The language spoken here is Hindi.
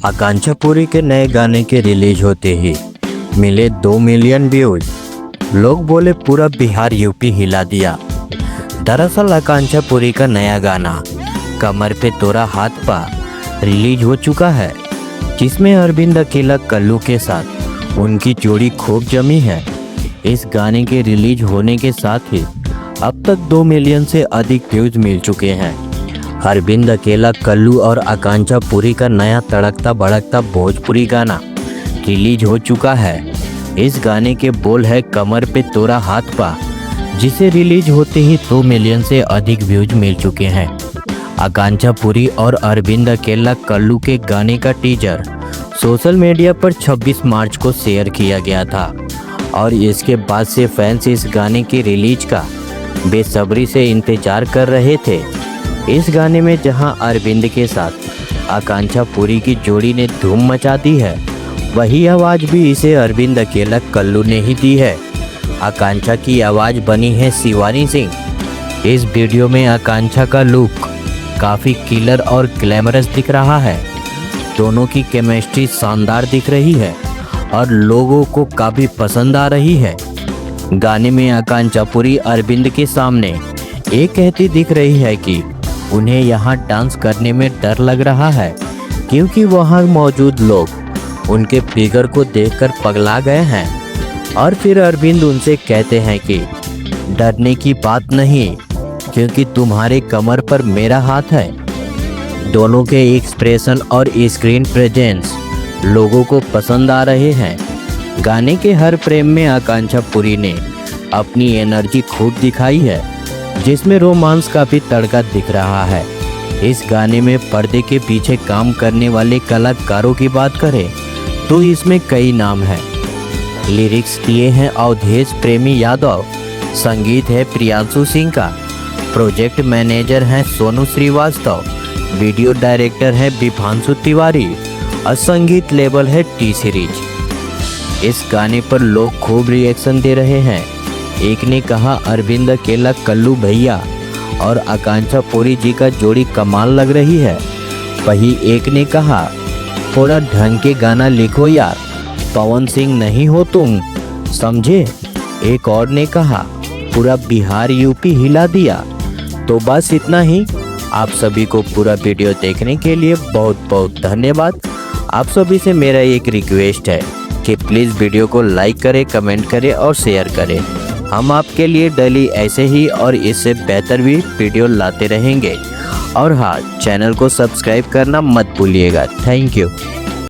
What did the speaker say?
आकांक्षा पुरी के नए गाने के रिलीज होते ही मिले 2 मिलियन व्यूज। लोग बोले पूरा बिहार यूपी हिला दिया। दरअसल आकांक्षा पुरी का नया गाना कमर पे तोरा हाथ पा रिलीज हो चुका है, जिसमें अरविंद अकेला कल्लू के साथ उनकी जोड़ी खूब जमी है। इस गाने के रिलीज होने के साथ ही अब तक 2 मिलियन से अधिक व्यूज मिल चुके हैं। अरविंद अकेला कल्लू और आकांक्षा पुरी का नया तड़कता भड़कता भोजपुरी गाना रिलीज हो चुका है। इस गाने के बोल है कमर पे तोरा हाथ पा, जिसे रिलीज होते ही 2 मिलियन से अधिक व्यूज मिल चुके हैं। आकांक्षा पुरी और अरविंद अकेला कल्लू के गाने का टीजर सोशल मीडिया पर 26 मार्च को शेयर किया गया था और इसके बाद से फैंस इस गाने की रिलीज का बेसब्री से इंतजार कर रहे थे। इस गाने में जहां अरविंद के साथ आकांक्षा पुरी की जोड़ी ने धूम मचा दी है, वही आवाज़ भी इसे अरविंद अकेला कल्लू ने ही दी है। आकांक्षा की आवाज़ बनी है शिवानी सिंह। इस वीडियो में आकांक्षा का लुक काफ़ी किलर और ग्लैमरस दिख रहा है। दोनों की केमिस्ट्री शानदार दिख रही है और लोगों को काफ़ी पसंद आ रही है। गाने में आकांक्षा पुरी अरविंद के सामने ये कहती दिख रही है कि उन्हें यहाँ डांस करने में डर लग रहा है, क्योंकि वहाँ मौजूद लोग उनके फिगर को देखकर पगला गए हैं। और फिर अरविंद उनसे कहते हैं कि डरने की बात नहीं, क्योंकि तुम्हारे कमर पर मेरा हाथ है। दोनों के एक्सप्रेशन और स्क्रीन प्रेजेंस लोगों को पसंद आ रहे हैं। गाने के हर फ्रेम में आकांक्षा पुरी ने अपनी एनर्जी खूब दिखाई है, जिसमें रोमांस का भी तड़का दिख रहा है। इस गाने में पर्दे के पीछे काम करने वाले कलाकारों की बात करें तो इसमें कई नाम हैं। लिरिक्स दिए हैं अवधेश प्रेमी यादव, संगीत है प्रियांशु सिंह का, प्रोजेक्ट मैनेजर हैं सोनू श्रीवास्तव, वीडियो डायरेक्टर है विभांशु तिवारी और संगीत लेबल है टी सीरीज। इस गाने पर लोग खूब रिएक्शन दे रहे हैं। एक ने कहा अरविंद अकेला कल्लू भैया और आकांक्षा पुरी जी का जोड़ी कमाल लग रही है। वहीं एक ने कहा थोड़ा ढंग के गाना लिखो यार, पवन सिंह नहीं हो तुम, समझे। एक और ने कहा पूरा बिहार यूपी हिला दिया। तो बस इतना ही। आप सभी को पूरा वीडियो देखने के लिए बहुत बहुत धन्यवाद। आप सभी से मेरा एक रिक्वेस्ट है कि प्लीज़ वीडियो को लाइक करें, कमेंट करें और शेयर करें। हम आपके लिए डेली ऐसे ही और इससे बेहतर भी वीडियो लाते रहेंगे। और हाँ, चैनल को सब्सक्राइब करना मत भूलिएगा। Thank you.